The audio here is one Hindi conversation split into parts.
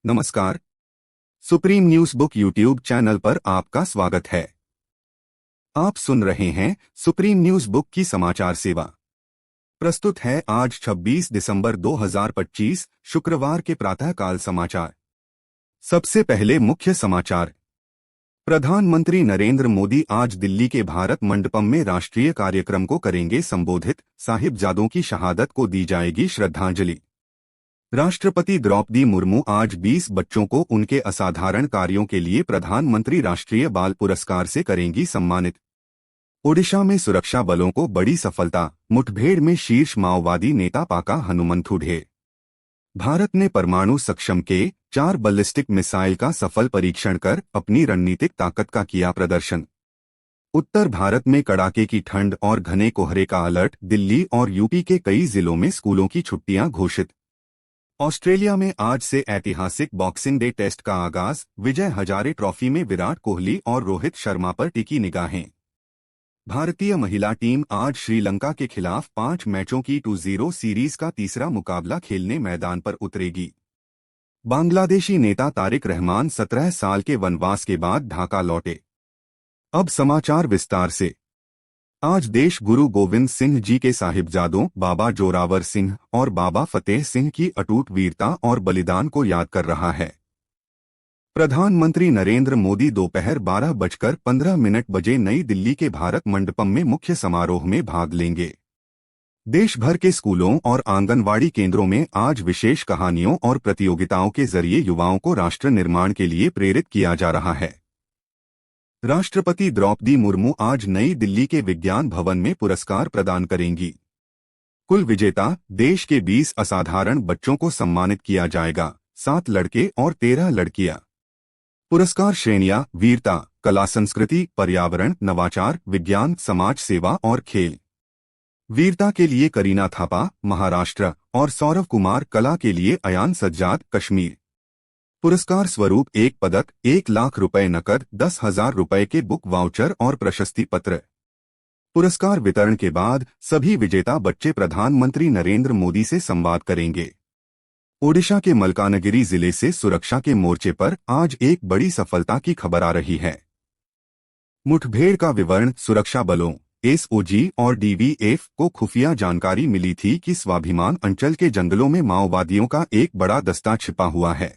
नमस्कार। Supreme news book YouTube channel पर आपका स्वागत है। आप सुन रहे हैं सुप्रीम न्यूज बुक की समाचार सेवा। प्रस्तुत है आज 26 दिसंबर 2025 शुक्रवार के प्रातःकाल समाचार। सबसे पहले मुख्य समाचार। प्रधानमंत्री नरेंद्र मोदी आज दिल्ली के भारत मंडपम में राष्ट्रीय कार्यक्रम को करेंगे संबोधित। साहिबजादों की शहादत को दी जाएगी श्रद्धांजलि। राष्ट्रपति द्रौपदी मुर्मू आज 20 बच्चों को उनके असाधारण कार्यों के लिए प्रधानमंत्री राष्ट्रीय बाल पुरस्कार से करेंगी सम्मानित। ओडिशा में सुरक्षा बलों को बड़ी सफलता। मुठभेड़ में शीर्ष माओवादी नेता पाका हनुमंथु ढेर। भारत ने परमाणु सक्षम के 4 बैलिस्टिक मिसाइल का सफल परीक्षण कर अपनी रणनीतिक ताकत का किया प्रदर्शन। उत्तर भारत में कड़ाके की ठंड और घने कोहरे का अलर्ट। दिल्ली और यूपी के कई जिलों में स्कूलों की छुट्टियां घोषित। ऑस्ट्रेलिया में आज से ऐतिहासिक बॉक्सिंग डे टेस्ट का आगाज। विजय हजारे ट्रॉफी में विराट कोहली और रोहित शर्मा पर टिकी निगाहें। भारतीय महिला टीम आज श्रीलंका के खिलाफ 5 मैचों की 2-0 सीरीज का तीसरा मुकाबला खेलने मैदान पर उतरेगी। बांग्लादेशी नेता तारिक रहमान 17 साल के वनवास के बाद ढाका लौटे। अब समाचार विस्तार से। आज देश गुरु गोविंद सिंह जी के साहिबजादों बाबा जोरावर सिंह और बाबा फतेह सिंह की अटूट वीरता और बलिदान को याद कर रहा है। प्रधानमंत्री नरेंद्र मोदी दोपहर 12:15 बजे नई दिल्ली के भारत मंडपम में मुख्य समारोह में भाग लेंगे। देश भर के स्कूलों और आंगनवाड़ी केंद्रों में आज विशेष कहानियों और प्रतियोगिताओं के जरिए युवाओं को राष्ट्र निर्माण के लिए प्रेरित किया जा रहा है। राष्ट्रपति द्रौपदी मुर्मू आज नई दिल्ली के विज्ञान भवन में पुरस्कार प्रदान करेंगी। कुल विजेता देश के 20 असाधारण बच्चों को सम्मानित किया जाएगा। 7 लड़के और 13 लड़कियां। पुरस्कार श्रेणियां वीरता, कला संस्कृति, पर्यावरण, नवाचार, विज्ञान, समाज सेवा और खेल। वीरता के लिए करीना थापा महाराष्ट्र और सौरव कुमार कला के लिए अयान सज्जाद कश्मीर। पुरस्कार स्वरूप 1 पदक, 1 लाख रुपए नकद, 10,000 रुपए के बुक वाउचर और प्रशस्ति पत्र। पुरस्कार वितरण के बाद सभी विजेता बच्चे प्रधानमंत्री नरेंद्र मोदी से संवाद करेंगे। ओडिशा के मलकानगिरी जिले से सुरक्षा के मोर्चे पर आज एक बड़ी सफलता की खबर आ रही है। मुठभेड़ का विवरण। सुरक्षा बलों एसओजी और डीवीएफ को खुफिया जानकारी मिली थी कि स्वाभिमान अंचल के जंगलों में माओवादियों का एक बड़ा दस्ता छिपा हुआ है।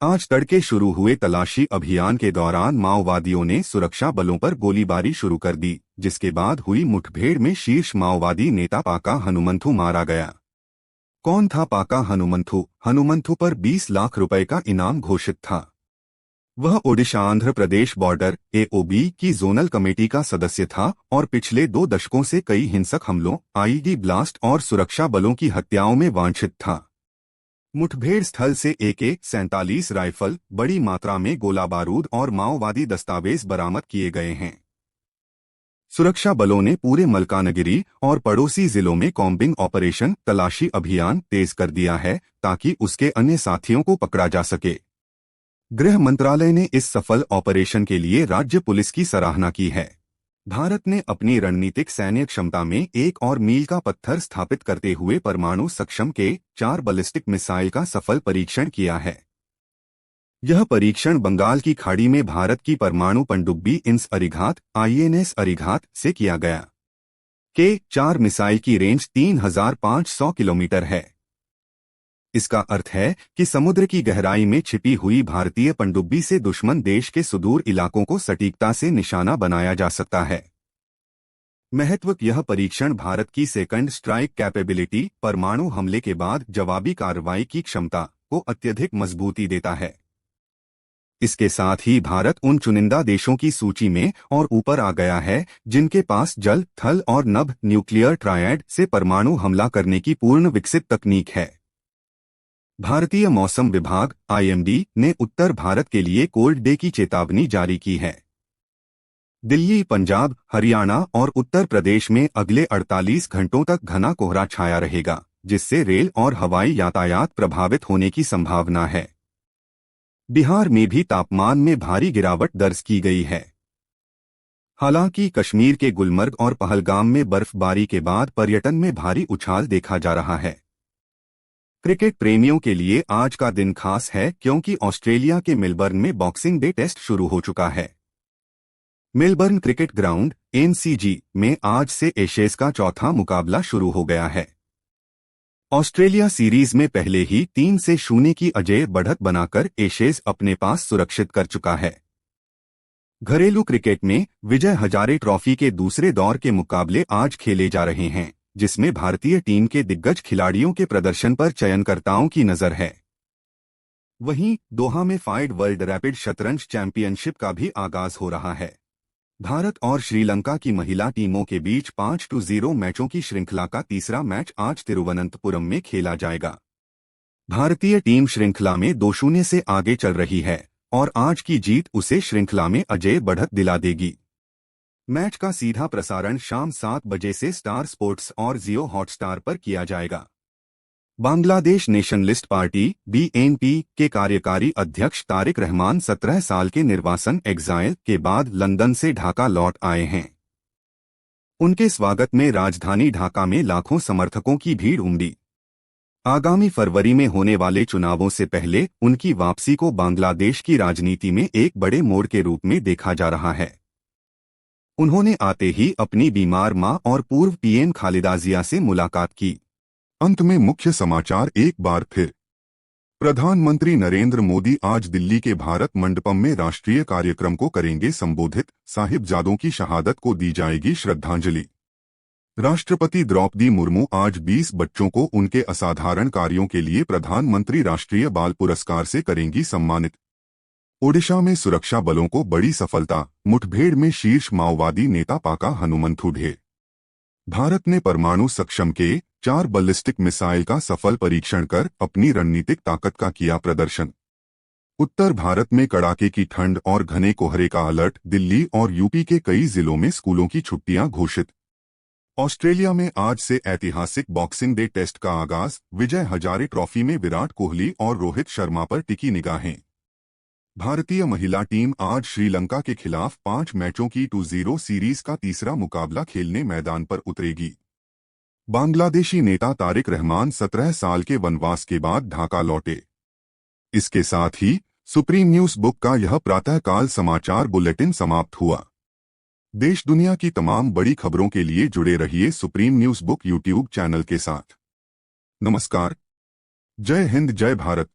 आज तड़के शुरू हुए तलाशी अभियान के दौरान माओवादियों ने सुरक्षा बलों पर गोलीबारी शुरू कर दी, जिसके बाद हुई मुठभेड़ में शीर्ष माओवादी नेता पाका हनुमंथु मारा गया। कौन था पाका हनुमंथु? हनुमंथु पर 20 लाख रुपए का इनाम घोषित था। वह ओडिशा आंध्र प्रदेश बॉर्डर एओबी की जोनल कमेटी का सदस्य था और पिछले 2 दशकों से कई हिंसक हमलों, आईईडी ब्लास्ट और सुरक्षा बलों की हत्याओं में वांछित था। मुठभेड़ स्थल से AK-47 राइफल, बड़ी मात्रा में गोला बारूद और माओवादी दस्तावेज बरामद किए गए हैं। सुरक्षा बलों ने पूरे मलकानगिरी और पड़ोसी जिलों में कॉम्बिंग ऑपरेशन तलाशी अभियान तेज कर दिया है ताकि उसके अन्य साथियों को पकड़ा जा सके। गृह मंत्रालय ने इस सफल ऑपरेशन के लिए राज्य पुलिस की सराहना की है। भारत ने अपनी रणनीतिक सैन्य क्षमता में एक और मील का पत्थर स्थापित करते हुए परमाणु सक्षम के 4 बैलिस्टिक मिसाइल का सफल परीक्षण किया है। यह परीक्षण बंगाल की खाड़ी में भारत की परमाणु पनडुब्बी इंस अरिघात INS अरिघात से किया गया। के 4 मिसाइल की रेंज 3500 किलोमीटर है। इसका अर्थ है कि समुद्र की गहराई में छिपी हुई भारतीय पनडुब्बी से दुश्मन देश के सुदूर इलाकों को सटीकता से निशाना बनाया जा सकता है। महत्व। यह परीक्षण भारत की सेकंड स्ट्राइक कैपेबिलिटी, परमाणु हमले के बाद जवाबी कार्रवाई की क्षमता को अत्यधिक मजबूती देता है। इसके साथ ही भारत उन चुनिंदा देशों की सूची में और ऊपर आ गया है जिनके पास जल, थल और नभ न्यूक्लियर ट्रायड से परमाणु हमला करने की पूर्ण विकसित तकनीक है। भारतीय मौसम विभाग IMD ने उत्तर भारत के लिए कोल्ड डे की चेतावनी जारी की है। दिल्ली, पंजाब, हरियाणा और उत्तर प्रदेश में अगले 48 घंटों तक घना कोहरा छाया रहेगा, जिससे रेल और हवाई यातायात प्रभावित होने की संभावना है। बिहार में भी तापमान में भारी गिरावट दर्ज की गई है। हालांकि कश्मीर के गुलमर्ग और पहलगाम में बर्फबारी के बाद पर्यटन में भारी उछाल देखा जा रहा है। क्रिकेट प्रेमियों के लिए आज का दिन खास है क्योंकि ऑस्ट्रेलिया के मेलबर्न में बॉक्सिंग डे टेस्ट शुरू हो चुका है। मेलबर्न क्रिकेट ग्राउंड (एमसीजी) में आज से एशेज का चौथा मुकाबला शुरू हो गया है। ऑस्ट्रेलिया सीरीज में पहले ही 3-0 की अजेय बढ़त बनाकर एशेज अपने पास सुरक्षित कर चुका है। घरेलू क्रिकेट में विजय हजारे ट्रॉफी के दूसरे दौर के मुकाबले आज खेले जा रहे हैं, जिसमें भारतीय टीम के दिग्गज खिलाड़ियों के प्रदर्शन पर चयनकर्ताओं की नजर है। वहीं दोहा में फाइड वर्ल्ड रैपिड शतरंज चैंपियनशिप का भी आगाज हो रहा है। भारत और श्रीलंका की महिला टीमों के बीच 5-0 मैचों की श्रृंखला का तीसरा मैच आज तिरुवनंतपुरम में खेला जाएगा। भारतीय टीम श्रृंखला में 2-0 से आगे चल रही है और आज की जीत उसे श्रृंखला में अजेय बढ़त दिला देगी। मैच का सीधा प्रसारण शाम 7 बजे से स्टार स्पोर्ट्स और जियो हॉटस्टार पर किया जाएगा। बांग्लादेश नेशनलिस्ट पार्टी (बीएनपी) के कार्यकारी अध्यक्ष तारिक रहमान 17 साल के निर्वासन एग्जाइल के बाद लंदन से ढाका लौट आए हैं। उनके स्वागत में राजधानी ढाका में लाखों समर्थकों की भीड़ उमड़ी। आगामी फरवरी में होने वाले चुनावों से पहले उनकी वापसी को बांग्लादेश की राजनीति में एक बड़े मोड़ के रूप में देखा जा रहा है। उन्होंने आते ही अपनी बीमार मां और पूर्व पीएम खालिदा जिया से मुलाकात की। अंत में मुख्य समाचार एक बार फिर। प्रधानमंत्री नरेंद्र मोदी आज दिल्ली के भारत मंडपम में राष्ट्रीय कार्यक्रम को करेंगे संबोधित। साहिबजादों की शहादत को दी जाएगी श्रद्धांजलि। राष्ट्रपति द्रौपदी मुर्मू आज 20 बच्चों को उनके असाधारण कार्यों के लिए प्रधानमंत्री राष्ट्रीय बाल पुरस्कार से करेंगी सम्मानित। ओडिशा में सुरक्षा बलों को बड़ी सफलता, मुठभेड़ में शीर्ष माओवादी नेता पाका हनुमंथु ढेर। भारत ने परमाणु सक्षम के 4 बैलिस्टिक मिसाइल का सफल परीक्षण कर अपनी रणनीतिक ताकत का किया प्रदर्शन। उत्तर भारत में कड़ाके की ठंड और घने कोहरे का अलर्ट। दिल्ली और यूपी के कई जिलों में स्कूलों की छुट्टियां घोषित। ऑस्ट्रेलिया में आज से ऐतिहासिक बॉक्सिंग डे टेस्ट का आगाज। विजय हजारे ट्रॉफी में विराट कोहली और रोहित शर्मा पर टिकी निगाहें। भारतीय महिला टीम आज श्रीलंका के खिलाफ 5 मैचों की 2-0 सीरीज का तीसरा मुकाबला खेलने मैदान पर उतरेगी। बांग्लादेशी नेता तारिक रहमान 17 साल के वनवास के बाद ढाका लौटे। इसके साथ ही सुप्रीम न्यूज बुक का यह प्रातःकाल समाचार बुलेटिन समाप्त हुआ। देश दुनिया की तमाम बड़ी खबरों के लिए जुड़े रहिए supreme news book YouTube channel के साथ। नमस्कार। जय हिंद, जय भारत।